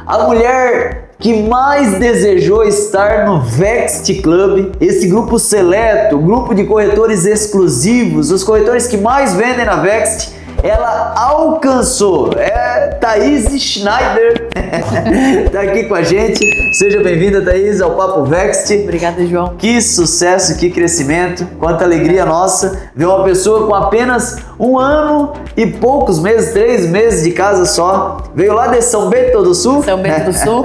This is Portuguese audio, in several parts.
a mulher que mais desejou estar no Vext Club, esse grupo seleto, grupo de corretores exclusivos, os corretores que mais vendem na Vext, ela alcançou. Thaís Schneider tá aqui com a gente. Seja bem-vinda, Thaís, ao Papo Vext. Obrigada, João. Que sucesso, que crescimento, quanta alegria nossa ver uma pessoa com apenas 1 ano e poucos meses, 3 meses de casa só, veio lá de São Bento do Sul. São Bento do Sul.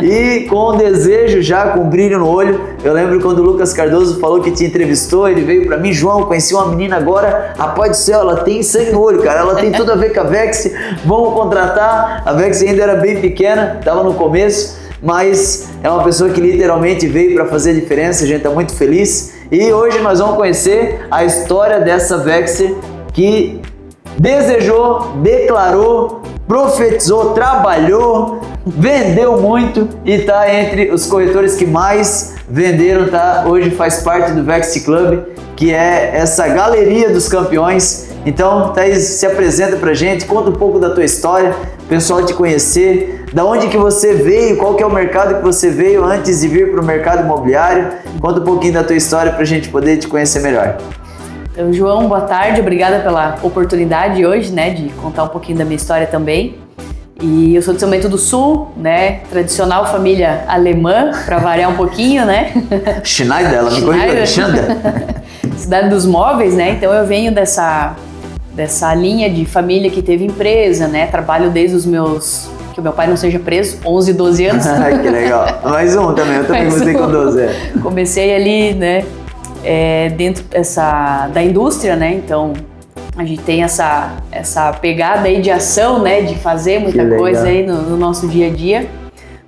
E com um desejo já, com brilho no olho. Eu lembro quando o Lucas Cardoso falou que te entrevistou, ele veio pra mim, João, conheci uma menina agora, rapaz do céu, ela tem sangue no olho, cara, ela tem tudo a ver com a Vext, vamos contratar. A Vext ainda era bem pequena, estava no começo, mas é uma pessoa que literalmente veio para fazer a diferença, a gente está muito feliz. E hoje nós vamos conhecer a história dessa Vext que desejou, declarou, profetizou, trabalhou, vendeu muito e está entre os corretores que mais venderam, tá? Hoje faz parte do Vext Club, que é essa galeria dos campeões. Então, Thaís, se apresenta pra gente, conta um pouco da tua história, o pessoal te conhecer, da onde que você veio, qual que é o mercado que você veio antes de vir para o mercado imobiliário. Conta um pouquinho da tua história pra gente poder te conhecer melhor. Então, João, boa tarde, obrigada pela oportunidade hoje, né, de contar um pouquinho da minha história também. E eu sou de São Bento do Sul, né, tradicional família alemã, para variar um pouquinho, né. Schneider, ela me corrigiu, Schneider. Cidade dos móveis, né, então eu venho dessa linha de família que teve empresa, né, trabalho desde os meus, que o meu pai não seja preso, 11, 12 anos. Que legal, mais um também, eu também comecei com 12. Comecei ali, né, dentro da indústria, né, então a gente tem essa pegada aí de ação, né, de fazer muita coisa aí no nosso dia a dia.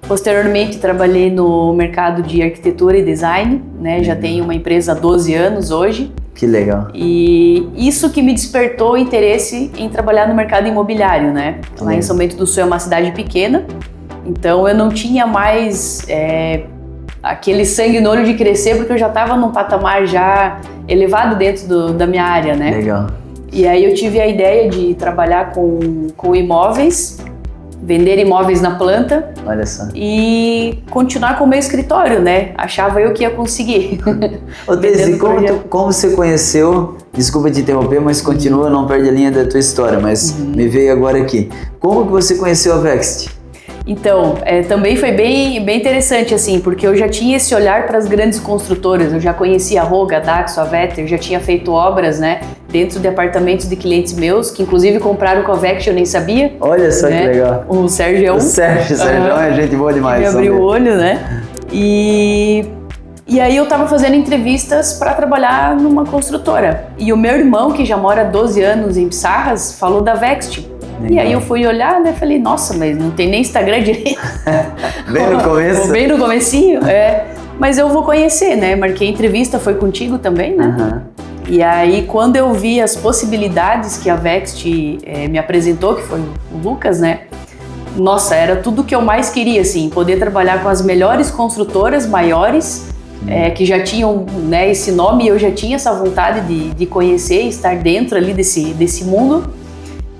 Posteriormente trabalhei no mercado de arquitetura e design, né, já tenho uma empresa há 12 anos hoje. Que legal. E isso que me despertou o interesse em trabalhar no mercado imobiliário, né. Lá em São Bento do Sul é uma cidade pequena, então eu não tinha mais aquele sangue no olho de crescer, porque eu já estava num patamar já elevado dentro da minha área, né. Legal. E aí eu tive a ideia de trabalhar com imóveis, vender imóveis na planta. Olha só. E continuar com o meu escritório, né? Achava eu que ia conseguir. Ô, Thaís, como você conheceu, desculpa te interromper, mas continua, não perde a linha da tua história, mas me veio agora aqui. Como que você conheceu a Vext? Então, também foi bem interessante, assim, porque eu já tinha esse olhar para as grandes construtoras, eu já conhecia a Roga, a Daxo, a Vetter, já tinha feito obras, né, dentro de apartamentos de clientes meus, que inclusive compraram com a Vext, eu nem sabia. Olha só, né? Que legal. O Sérgio. O Sérgio é gente boa demais. Me abriu o olho, né, e aí eu tava fazendo entrevistas para trabalhar numa construtora, e o meu irmão, que já mora há 12 anos em Pissarras, falou da Vext. E aí eu fui olhar, né, falei, nossa, mas não tem nem Instagram direito. Bem no começo? Bem no comecinho, mas eu vou conhecer, né, marquei entrevista, foi contigo também, né. E aí quando eu vi as possibilidades que a Vext me apresentou, que foi o Lucas, né, nossa, era tudo que eu mais queria, assim, poder trabalhar com as melhores construtoras, maiores, que já tinham, né, esse nome, e eu já tinha essa vontade de conhecer, estar dentro ali desse mundo.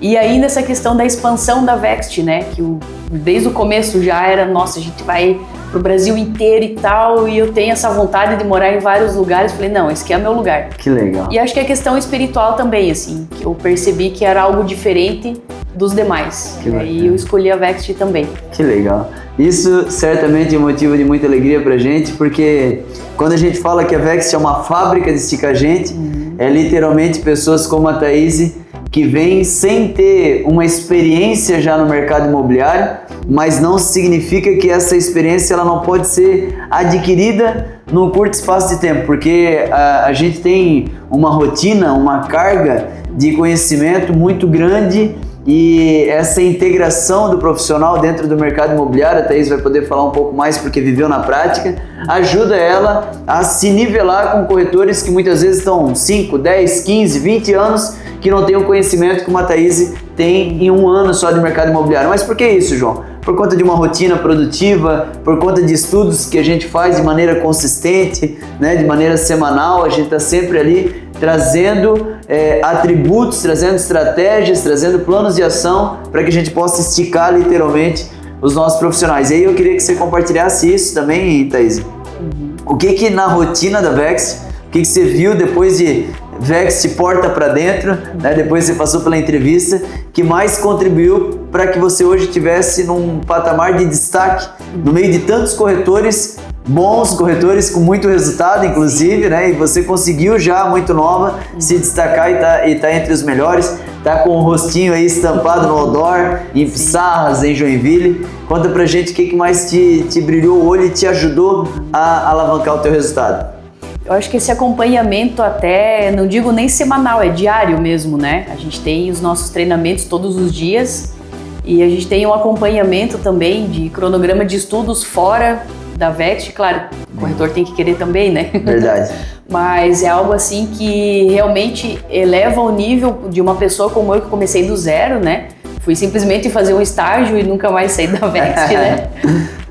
E ainda essa questão da expansão da Vext, né, que desde o começo já era, nossa, a gente vai pro Brasil inteiro e tal, e eu tenho essa vontade de morar em vários lugares, falei, não, esse aqui é meu lugar. Que legal. E acho que a questão espiritual também, assim, que eu percebi que era algo diferente dos demais, e aí eu escolhi a Vext também. Que legal. Isso certamente é um motivo de muita alegria pra gente, porque quando a gente fala que a Vext é uma fábrica de esticar gente, é literalmente pessoas como a Thaís, que vem sem ter uma experiência já no mercado imobiliário, mas não significa que essa experiência ela não pode ser adquirida num curto espaço de tempo, porque a gente tem uma rotina, uma carga de conhecimento muito grande, e essa integração do profissional dentro do mercado imobiliário, a Thaís vai poder falar um pouco mais porque viveu na prática, ajuda ela a se nivelar com corretores que muitas vezes estão 5, 10, 15, 20 anos que não têm o conhecimento que uma Thaís tem em 1 ano só de mercado imobiliário. Mas por que isso, João? Por conta de uma rotina produtiva, por conta de estudos que a gente faz de maneira consistente, né, de maneira semanal, a gente está sempre ali trazendo atributos, trazendo estratégias, trazendo planos de ação para que a gente possa esticar literalmente os nossos profissionais. E aí eu queria que você compartilhasse isso também, Thaís. O que na rotina da Vext, o que você viu depois de Vext porta para dentro, né? Depois você passou pela entrevista, que mais contribuiu para que você hoje estivesse num patamar de destaque no meio de tantos corretores, bons corretores com muito resultado, inclusive, né? E você conseguiu já, muito nova, se destacar e tá entre os melhores, tá com o rostinho aí estampado no outdoor, em Pissarras, em Joinville. Conta pra gente o que mais te brilhou o olho e te ajudou a alavancar o teu resultado. Eu acho que esse acompanhamento até, não digo nem semanal, é diário mesmo, né? A gente tem os nossos treinamentos todos os dias e a gente tem um acompanhamento também de cronograma de estudos fora da Vext. Claro, o corretor tem que querer também, né? Verdade. Mas é algo assim que realmente eleva o nível de uma pessoa como eu, que comecei do zero, né? Fui simplesmente fazer um estágio e nunca mais saí da Vext, né?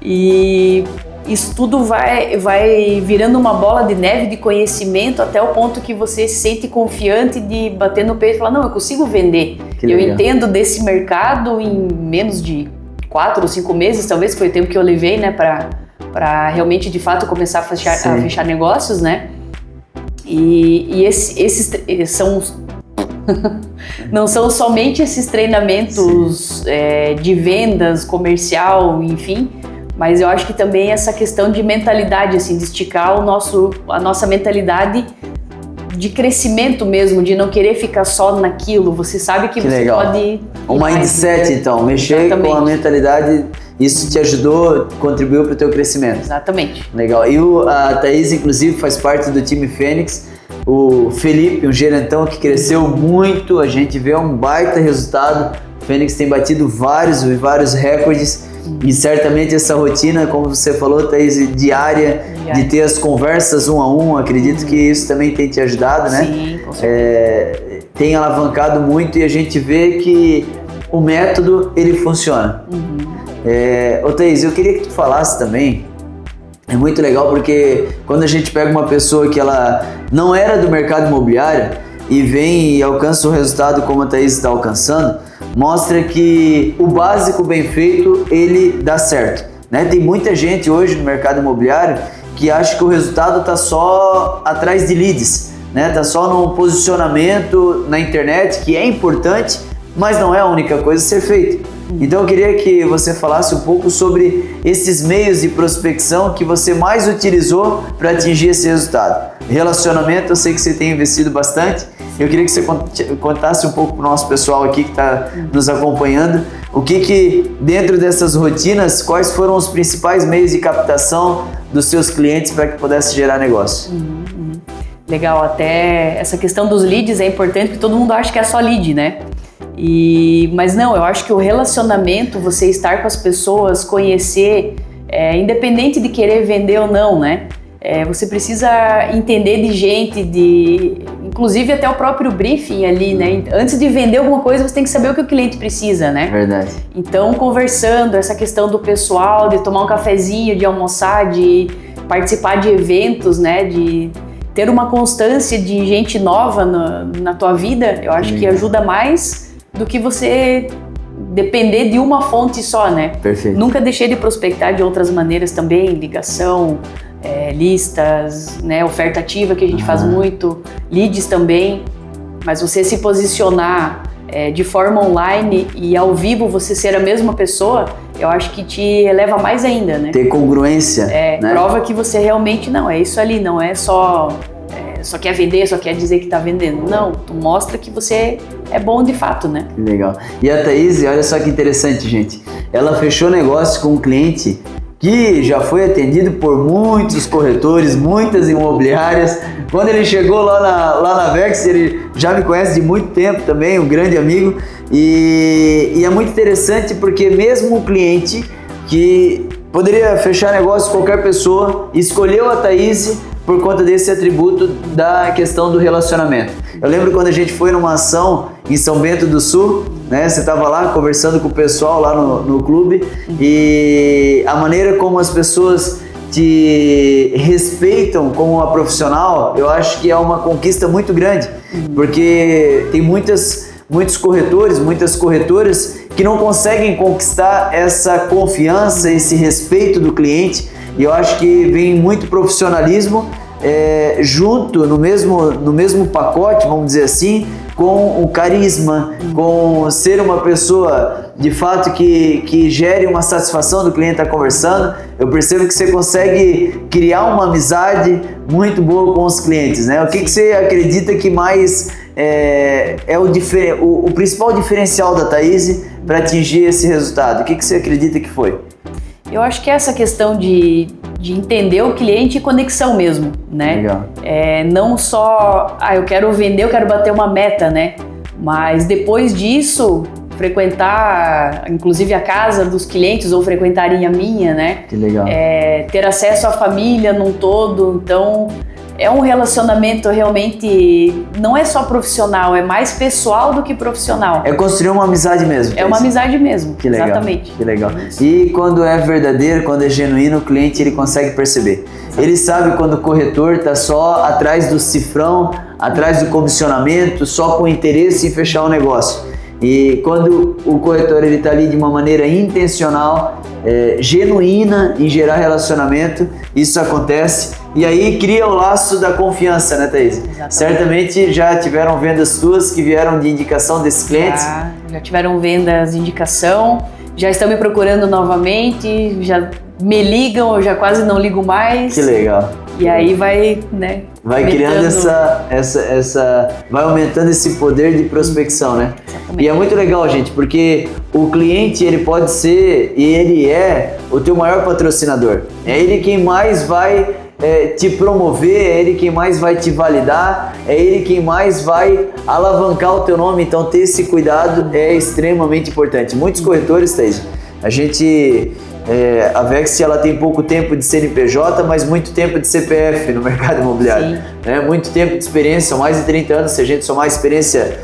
E isso tudo vai virando uma bola de neve de conhecimento até o ponto que você se sente confiante de bater no peito e falar, não, eu consigo vender. Eu entendo desse mercado em menos de 4 ou 5 meses, talvez, que foi o tempo que eu levei, né, para realmente, de fato, começar a fechar negócios, né? E esses são... não são somente esses treinamentos de vendas, comercial, enfim, mas eu acho que também essa questão de mentalidade, assim, de esticar a nossa mentalidade de crescimento mesmo, de não querer ficar só naquilo. Você sabe que você legal. Pode... Um mindset, então, mexer Exatamente. com a mentalidade, isso te ajudou, contribuiu para o teu crescimento. Exatamente. Legal. E a Thaís, inclusive, faz parte do time Fênix. O Felipe, um gerentão que cresceu muito, a gente vê um baita resultado. O Fênix tem batido vários recordes. E certamente essa rotina, como você falou, Thaís, diária, de ter as conversas 1 a 1, acredito que isso também tem te ajudado, né? Sim, com certeza. Tem alavancado muito e a gente vê que o método, ele funciona. Ô Thaís, eu queria que tu falasse também, é muito legal porque quando a gente pega uma pessoa que ela não era do mercado imobiliário e vem e alcança o resultado como a Thaís está alcançando, mostra que o básico bem feito, ele dá certo, né? Tem muita gente hoje no mercado imobiliário que acha que o resultado está só atrás de leads, né? Tá só no posicionamento na internet, que é importante, mas não é a única coisa a ser feita. Então eu queria que você falasse um pouco sobre esses meios de prospecção que você mais utilizou para atingir esse resultado. Relacionamento, eu sei que você tem investido bastante. Eu queria que você contasse um pouco para o nosso pessoal aqui que está nos acompanhando, o que dentro dessas rotinas, quais foram os principais meios de captação dos seus clientes para que pudesse gerar negócio. Legal, até essa questão dos leads é importante, porque todo mundo acha que é só lead, né? Mas não, eu acho que o relacionamento, você estar com as pessoas, conhecer, independente de querer vender ou não, né? Você precisa entender de gente, inclusive até o próprio briefing ali, né? Antes de vender alguma coisa, você tem que saber o que o cliente precisa, né? Verdade. Então, conversando, essa questão do pessoal, de tomar um cafezinho, de almoçar, de participar de eventos, né? De ter uma constância de gente nova na tua vida, eu acho que ajuda mais do que você depender de uma fonte só, né? Perfeito. Nunca deixei de prospectar de outras maneiras também, ligação, listas, né? Oferta ativa que a gente faz muito, leads também, mas você se posicionar de forma online e ao vivo você ser a mesma pessoa, eu acho que te eleva mais ainda, né? Ter congruência, né? Prova que você realmente não é isso ali, não é só quer vender, só quer dizer que tá vendendo. Não, tu mostra que você é bom de fato, né? Legal. E a Thaís, olha só que interessante, gente. Ela fechou negócio com um cliente que já foi atendido por muitos corretores, muitas imobiliárias. Quando ele chegou lá na Vext, ele já me conhece de muito tempo também, um grande amigo. E é muito interessante porque mesmo o cliente que poderia fechar negócio com qualquer pessoa, escolheu a Thaís por conta desse atributo da questão do relacionamento. Eu lembro quando a gente foi numa ação em São Bento do Sul, né? Você estava lá conversando com o pessoal lá no clube e a maneira como as pessoas te respeitam como uma profissional, eu acho que é uma conquista muito grande, porque tem muitos corretores, muitas corretoras que não conseguem conquistar essa confiança, esse respeito do cliente. E eu acho que vem muito profissionalismo junto, no mesmo pacote, vamos dizer assim, com o carisma, com ser uma pessoa de fato que gere uma satisfação do cliente estar conversando. Eu percebo que você consegue criar uma amizade muito boa com os clientes, né? O que você acredita que mais o principal diferencial da Thaís para atingir esse resultado? O que você acredita que foi? Eu acho que é essa questão de entender o cliente e conexão mesmo, né? Legal. Não só, eu quero vender, eu quero bater uma meta, né? Mas depois disso, frequentar, inclusive, a casa dos clientes ou frequentarem a minha, né? Que legal. Ter acesso à família num todo. Então, é um relacionamento realmente, não é só profissional, é mais pessoal do que profissional. É construir uma amizade mesmo. É uma amizade mesmo, que legal, exatamente. Que legal. E quando é verdadeiro, quando é genuíno, o cliente ele consegue perceber. Exatamente. Ele sabe quando o corretor está só atrás do cifrão, atrás do comissionamento, só com interesse em fechar o negócio. E quando o corretor está ali de uma maneira intencional, genuína em gerar relacionamento, isso acontece. E aí cria o laço da confiança, né, Thaís? Exatamente. Certamente já tiveram vendas tuas que vieram de indicação desses clientes? Já tiveram vendas de indicação, já estão me procurando novamente, já me ligam, eu já quase não ligo mais. Que legal. E aí vai, né? Vai criando vai aumentando esse poder de prospecção, né? Exatamente. E é muito legal, gente, porque o cliente, ele pode ser, e ele é o teu maior patrocinador. É ele quem mais vai te promover, é ele quem mais vai te validar, é ele quem mais vai alavancar o teu nome. Então ter esse cuidado é extremamente importante. Muitos corretores, Thaís, a Vext ela tem pouco tempo de CNPJ, mas muito tempo de CPF no mercado imobiliário. Né? Muito tempo de experiência, são mais de 30 anos, se a gente somar a experiência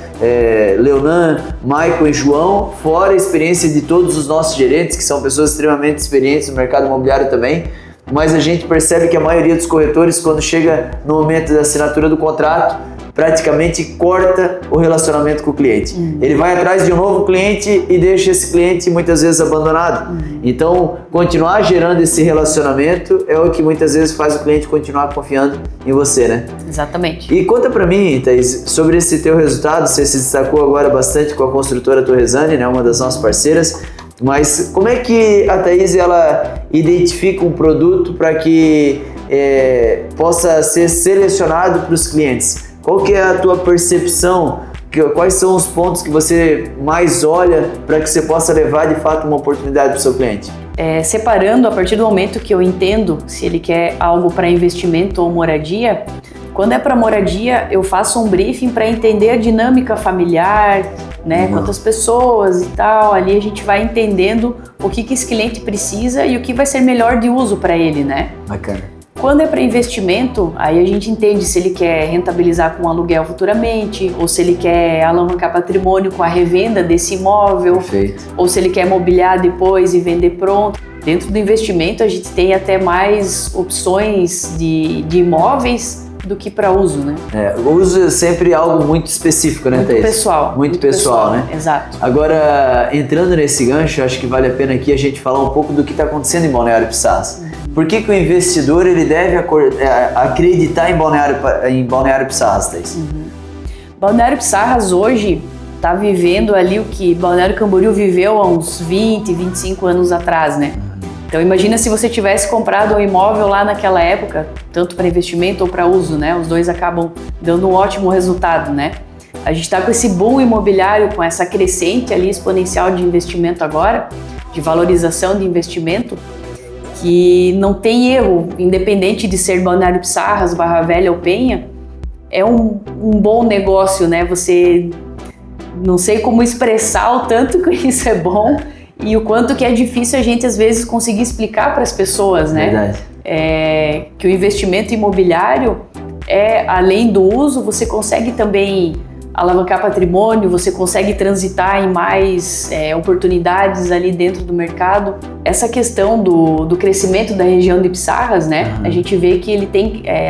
Leonan, Michael e João, fora a experiência de todos os nossos gerentes, que são pessoas extremamente experientes no mercado imobiliário também. Mas a gente percebe que a maioria dos corretores, quando chega no momento da assinatura do contrato, praticamente corta o relacionamento com o cliente. Ele vai atrás de um novo cliente e deixa esse cliente muitas vezes abandonado. Então, continuar gerando esse relacionamento é o que muitas vezes faz o cliente continuar confiando em você, né? Exatamente. E conta pra mim, Thaís, sobre esse teu resultado. Você se destacou agora bastante com a construtora Torresani, né? Uma das nossas parceiras. Mas como é que a Thaís ela identifica um produto para que possa ser selecionado para os clientes? Qual que é a tua percepção? Quais são os pontos que você mais olha para que você possa levar de fato uma oportunidade para o seu cliente? Separando a partir do momento que eu entendo se ele quer algo para investimento ou moradia. Quando é para moradia, eu faço um briefing para entender a dinâmica familiar, né? Quantas pessoas e tal. Ali a gente vai entendendo o que esse cliente precisa e o que vai ser melhor de uso para ele, né? Bacana. Quando é para investimento, aí a gente entende se ele quer rentabilizar com aluguel futuramente, ou se ele quer alavancar patrimônio com a revenda desse imóvel, Perfeito. Ou se ele quer mobiliar depois e vender pronto. Dentro do investimento, a gente tem até mais opções de imóveis do que para uso, né? O uso é sempre algo muito específico, né, Thaís? Muito pessoal, né? Exato. Agora, entrando nesse gancho, acho que vale a pena aqui a gente falar um pouco do que está acontecendo em Balneário Pissarras. Por que o investidor ele deve acreditar em Balneário Pissarras, Thaís? Balneário Pissarras hoje está vivendo ali o que Balneário Camboriú viveu há uns 20, 25 anos atrás, né? Então imagina se você tivesse comprado um imóvel lá naquela época, tanto para investimento ou para uso, né? Os dois acabam dando um ótimo resultado, né? A gente está com esse boom imobiliário, com essa crescente ali exponencial de investimento agora, de valorização de investimento, que não tem erro, independente de ser Balneário Pissarras, Barra Velha ou Penha, é um bom negócio, né? Você não sei como expressar o tanto que isso é bom e o quanto que é difícil a gente às vezes conseguir explicar para as pessoas, né? Verdade. Que o investimento imobiliário além do uso, você consegue também alavancar patrimônio, você consegue transitar em mais oportunidades ali dentro do mercado. Essa questão do crescimento da região de Pissarras, né? A gente vê que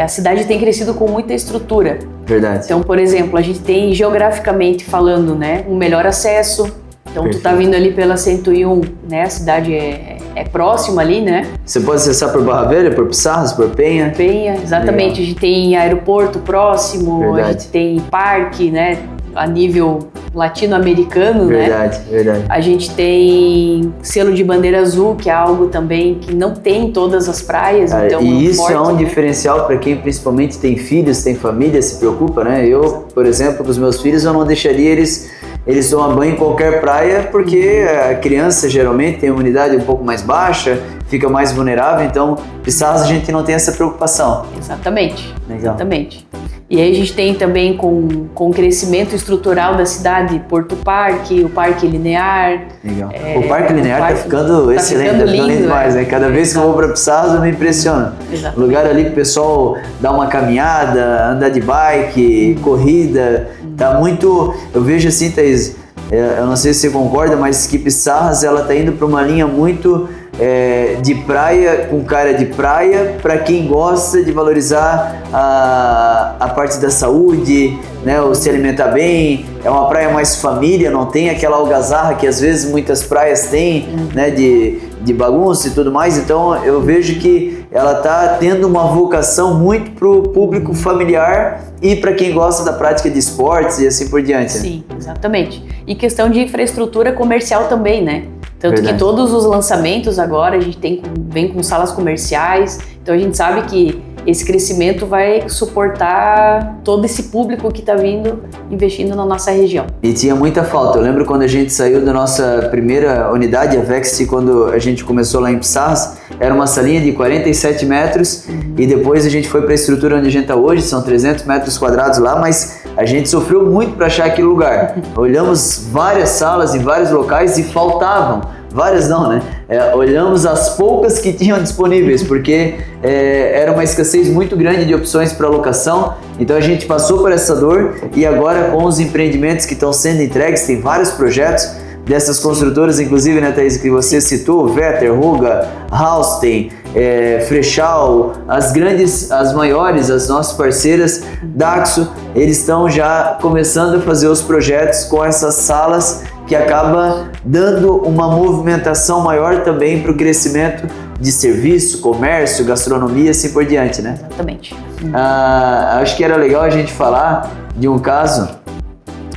a cidade tem crescido com muita estrutura. Verdade. Então, por exemplo, a gente tem geograficamente falando, né, um melhor acesso, Então tu tá vindo ali pela 101, né? A cidade é próxima ali, né? Você pode acessar por Barra Velha, por Pissarras, por Penha? Penha, exatamente. Legal. A gente tem aeroporto próximo, verdade. A gente tem parque, né? A nível latino-americano, verdade, né? Verdade. A gente tem selo de bandeira azul, que é algo também que não tem em todas as praias. Então e isso é um diferencial para quem principalmente tem filhos, tem família, se preocupa, né? Eu, por exemplo, com os meus filhos, eu não deixaria eles tomar banho em qualquer praia, porque a criança geralmente tem uma imunidade um pouco mais baixa, fica mais vulnerável, então Pissarras a gente não tem essa preocupação. Exatamente, legal. Exatamente. E aí a gente tem também com o crescimento estrutural da cidade, Porto Parque, o Parque Linear. Legal. O Parque Linear tá ficando excelente, tá ficando lindo demais, né? Cada vez que eu vou para Pissarras eu me impressiono. Exatamente. Lugar ali que o pessoal dá uma caminhada, andar de bike, corrida, tá muito... Eu vejo assim, Thaís, eu não sei se você concorda, mas que Pissarras ela tá indo para uma linha muito... de praia, com cara de praia, para quem gosta de valorizar a parte da saúde, né, o se alimentar bem. É uma praia mais família, não tem aquela algazarra que às vezes muitas praias têm, né, de bagunça e tudo mais. Então eu vejo que ela está tendo uma vocação muito para o público familiar e para quem gosta da prática de esportes e assim por diante. Sim, exatamente. E questão de infraestrutura comercial também, né? Tanto verdade. Que todos os lançamentos agora a gente vem com salas comerciais, então a gente sabe que esse crescimento vai suportar todo esse público que está vindo investindo na nossa região. E tinha muita falta. Eu lembro quando a gente saiu da nossa primeira unidade, a Vext, quando a gente começou lá em Pissarras, era uma salinha de 47 metros e depois a gente foi para a estrutura onde a gente está hoje, são 300 metros quadrados lá, mas a gente sofreu muito para achar aquele lugar. Olhamos várias salas em vários locais e faltavam. Várias não, né? Olhamos as poucas que tinham disponíveis, porque era uma escassez muito grande de opções para locação. Então a gente passou por essa dor e agora com os empreendimentos que estão sendo entregues, tem vários projetos dessas construtoras, inclusive, né, Thaís, que você citou, Vetter, Ruga, Halstein, Frechal, as maiores, as nossas parceiras, Daxo, eles estão já começando a fazer os projetos com essas salas que acaba dando uma movimentação maior também para o crescimento de serviço, comércio, gastronomia e assim por diante, né? Exatamente. Acho que era legal a gente falar de um caso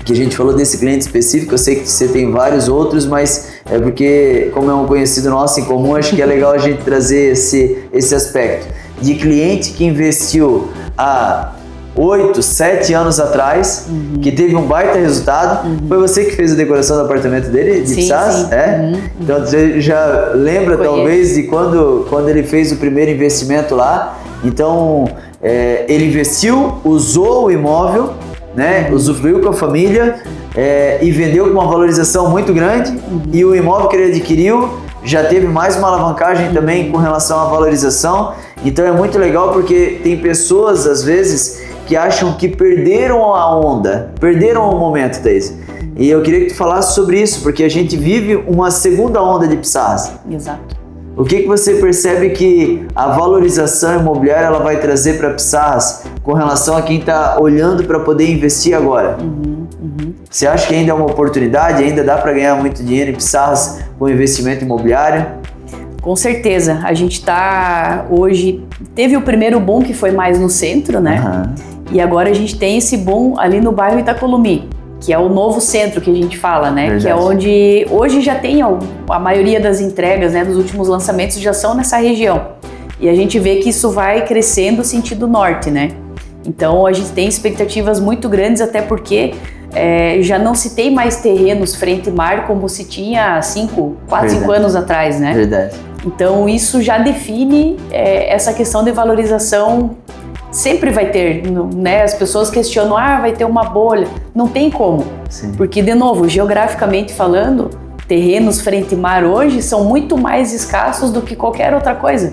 que a gente falou desse cliente específico. Eu sei que você tem vários outros, mas é porque, como é um conhecido nosso em comum, acho que é legal a gente trazer esse aspecto de cliente que investiu há 8, 7 anos atrás, que teve um baita resultado. Foi você que fez a decoração do apartamento dele, de Pissarras? Então você já lembra talvez de quando ele fez o primeiro investimento lá. Então ele investiu, usou o imóvel, né, usufruiu com a família e vendeu com uma valorização muito grande, e o imóvel que ele adquiriu já teve mais uma alavancagem também com relação à valorização. Então é muito legal porque tem pessoas às vezes que acham que perderam a onda, perderam o momento, Thaís. E eu queria que tu falasse sobre isso, porque a gente vive uma segunda onda de Pissarras. Exato. O que você percebe que a valorização imobiliária ela vai trazer para Pissarras com relação a quem está olhando para poder investir agora? Você acha que ainda é uma oportunidade, ainda dá para ganhar muito dinheiro em Pissarras com investimento imobiliário? Com certeza. A gente está hoje... Teve o primeiro boom que foi mais no centro, né? E agora a gente tem esse boom ali no bairro Itacolomi, que é o novo centro que a gente fala, né? Verdade. Que é onde hoje já tem a maioria das entregas, né, dos últimos lançamentos já são nessa região. E a gente vê que isso vai crescendo sentido norte, né? Então a gente tem expectativas muito grandes, até porque já não se tem mais terrenos frente mar como se tinha 4, 5 anos atrás, né? Verdade. Então isso já define essa questão de valorização. Sempre vai ter, né? As pessoas questionam, vai ter uma bolha. Não tem como. Sim. Porque, de novo, geograficamente falando, terrenos frente mar hoje são muito mais escassos do que qualquer outra coisa.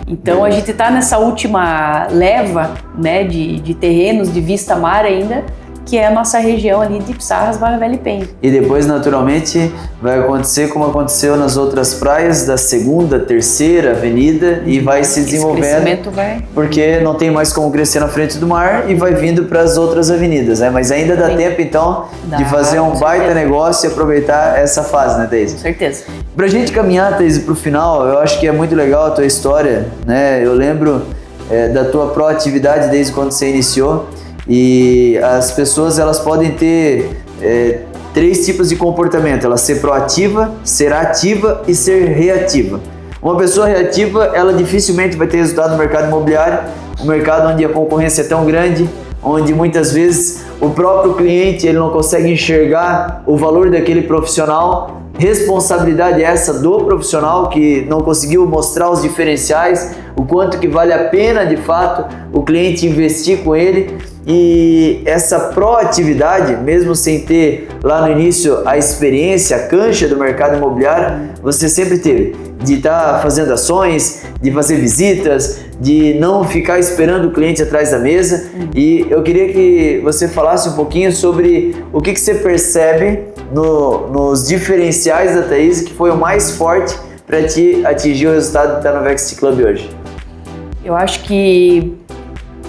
Então a gente está nessa última leva, né, de terrenos de vista mar ainda, que é a nossa região ali de Pissarras, Barra Velha e Penha. E depois, naturalmente, vai acontecer como aconteceu nas outras praias da segunda, terceira avenida e vai se desenvolvendo. Esse crescimento vai... Porque não tem mais como crescer na frente do mar e vai vindo para as outras avenidas, né? Mas ainda dá tempo, então, de fazer um baita negócio e aproveitar essa fase, né, Thaís? Com certeza. Pra gente caminhar, Thaís, pro final, eu acho que é muito legal a tua história, né? Eu lembro da tua proatividade desde quando você iniciou e as pessoas, elas podem ter 3 tipos de comportamento: ela ser proativa, ser ativa e ser reativa. Uma pessoa reativa, ela dificilmente vai ter resultado no mercado imobiliário, um mercado onde a concorrência é tão grande, onde muitas vezes o próprio cliente ele não consegue enxergar o valor daquele profissional. Responsabilidade essa do profissional que não conseguiu mostrar os diferenciais, o quanto que vale a pena de fato o cliente investir com ele. E essa proatividade, mesmo sem ter lá no início a experiência, a cancha do mercado imobiliário, você sempre teve, de estar fazendo ações, de fazer visitas, de não ficar esperando o cliente atrás da mesa. E eu queria que você falasse um pouquinho sobre o que você percebe nos diferenciais da Thaís, que foi o mais forte para te atingir o resultado que está no Vext Club hoje. Eu acho que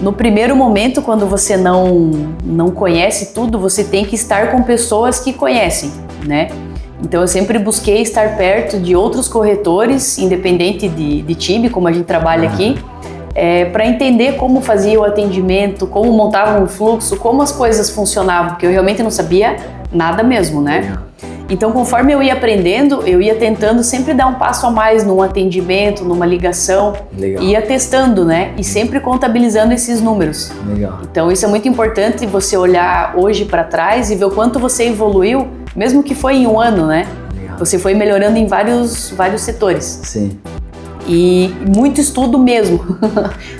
no primeiro momento, quando você não conhece tudo, você tem que estar com pessoas que conhecem, né? Então eu sempre busquei estar perto de outros corretores, independente de time, como a gente trabalha aqui, para entender como fazia o atendimento, como montava um fluxo, como as coisas funcionavam, porque eu realmente não sabia nada mesmo, né? Então, conforme eu ia aprendendo, eu ia tentando sempre dar um passo a mais num atendimento, numa ligação, ia testando, né? E sempre contabilizando esses números. Então, isso é muito importante, você olhar hoje para trás e ver o quanto você evoluiu, mesmo que foi em um ano, né? Você foi melhorando em vários setores. Sim. E muito estudo mesmo,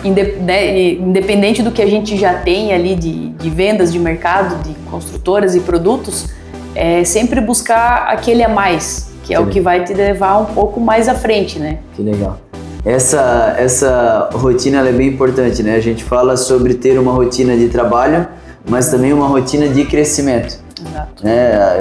independente do que a gente já tem ali de vendas de mercado, de construtoras e produtos, é sempre buscar aquele a mais, que é o que vai te levar um pouco mais à frente, né? Que legal. Essa rotina ela é bem importante, né? A gente fala sobre ter uma rotina de trabalho, mas também uma rotina de crescimento. Exato.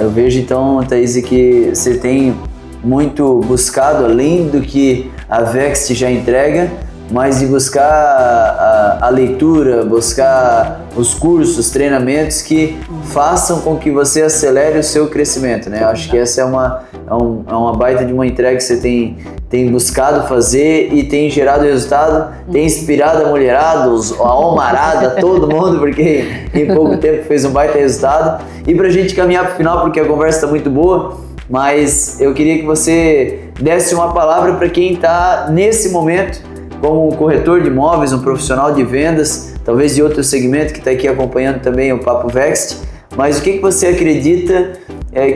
Eu vejo então, Thaís, que você tem muito buscado, além do que a Vext já entrega, mas de buscar a leitura, buscar os cursos, treinamentos que façam com que você acelere o seu crescimento, né? Eu acho que essa é uma baita de uma entrega que você tem buscado fazer e tem gerado resultado, tem inspirado a mulherada, a homarada, todo mundo, porque em pouco tempo fez um baita resultado. E pra gente caminhar pro final, porque a conversa está muito boa, mas eu queria que você desse uma palavra para quem está nesse momento como um corretor de imóveis, um profissional de vendas, talvez de outro segmento que está aqui acompanhando também o Papo Vext, mas o que você acredita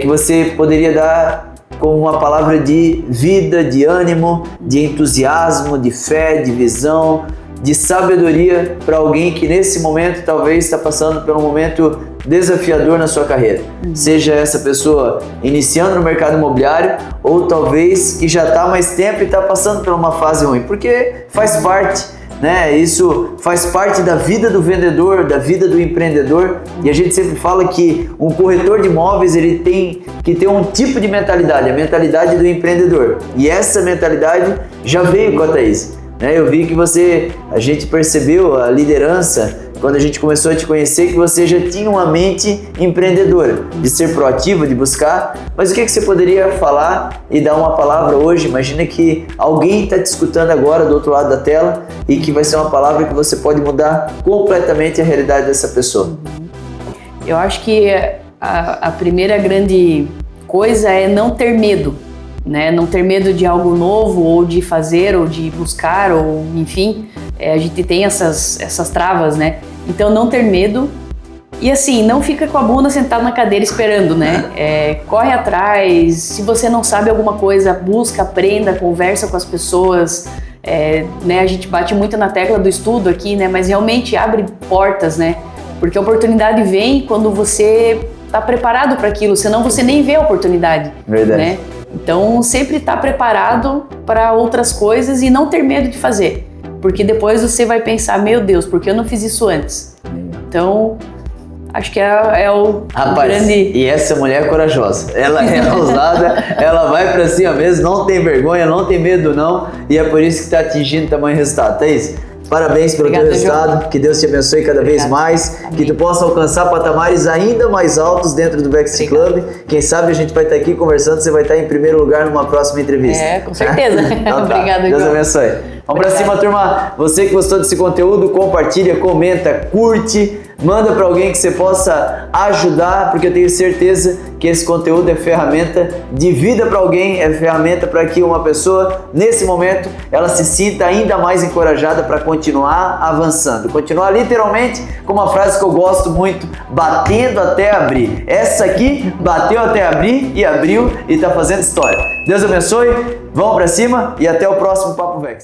que você poderia dar como uma palavra de vida, de ânimo, de entusiasmo, de fé, de visão, de sabedoria para alguém que nesse momento talvez está passando por um momento desafiador na sua carreira? Seja essa pessoa iniciando no mercado imobiliário ou talvez que já está há mais tempo e está passando por uma fase ruim, porque faz parte, né? Isso faz parte da vida do vendedor, da vida do empreendedor, e a gente sempre fala que um corretor de imóveis ele tem que ter um tipo de mentalidade, a mentalidade do empreendedor, e essa mentalidade já veio com a Thaís. Eu vi que a gente percebeu a liderança quando a gente começou a te conhecer, que você já tinha uma mente empreendedora, de ser proativa, de buscar. Mas o que você poderia falar e dar uma palavra hoje? Imagina que alguém está te escutando agora do outro lado da tela e que vai ser uma palavra que você pode mudar completamente a realidade dessa pessoa. Eu acho que a primeira grande coisa é não ter medo. Né? Não ter medo de algo novo, ou de fazer, ou de buscar, ou enfim, a gente tem essas travas, né? Então não ter medo e assim, não fica com a bunda sentada na cadeira esperando, né? Corre atrás, se você não sabe alguma coisa, busca, aprenda, conversa com as pessoas, né? A gente bate muito na tecla do estudo aqui, né? Mas realmente abre portas, né? Porque a oportunidade vem quando você está preparado para aquilo, senão você nem vê a oportunidade. Verdade. Né? Então, sempre estar preparado para outras coisas e não ter medo de fazer. Porque depois você vai pensar, meu Deus, por que eu não fiz isso antes? Então, acho que é o Rapaz, grande... e essa mulher é corajosa, ela é ousada, ela vai pra cima mesmo, não tem vergonha, não tem medo não, e é por isso que tá atingindo tamanho resultado. Thaís, parabéns pelo teu resultado, que Deus te abençoe cada vez mais, amém, que tu possa alcançar patamares ainda mais altos dentro do Vext Club. Quem sabe a gente vai estar aqui conversando, você vai estar em primeiro lugar numa próxima entrevista. Com certeza. Então, Obrigada, Deus abençoe. Vamos pra cima, turma. Você que gostou desse conteúdo, compartilha, comenta, curte, manda para alguém que você possa ajudar, porque eu tenho certeza que esse conteúdo é ferramenta de vida para alguém, é ferramenta para que uma pessoa, nesse momento, ela se sinta ainda mais encorajada para continuar avançando. Continuar literalmente com uma frase que eu gosto muito, batendo até abrir. Essa aqui bateu até abrir e abriu e está fazendo história. Deus abençoe, vamos para cima e até o próximo Papo Vext.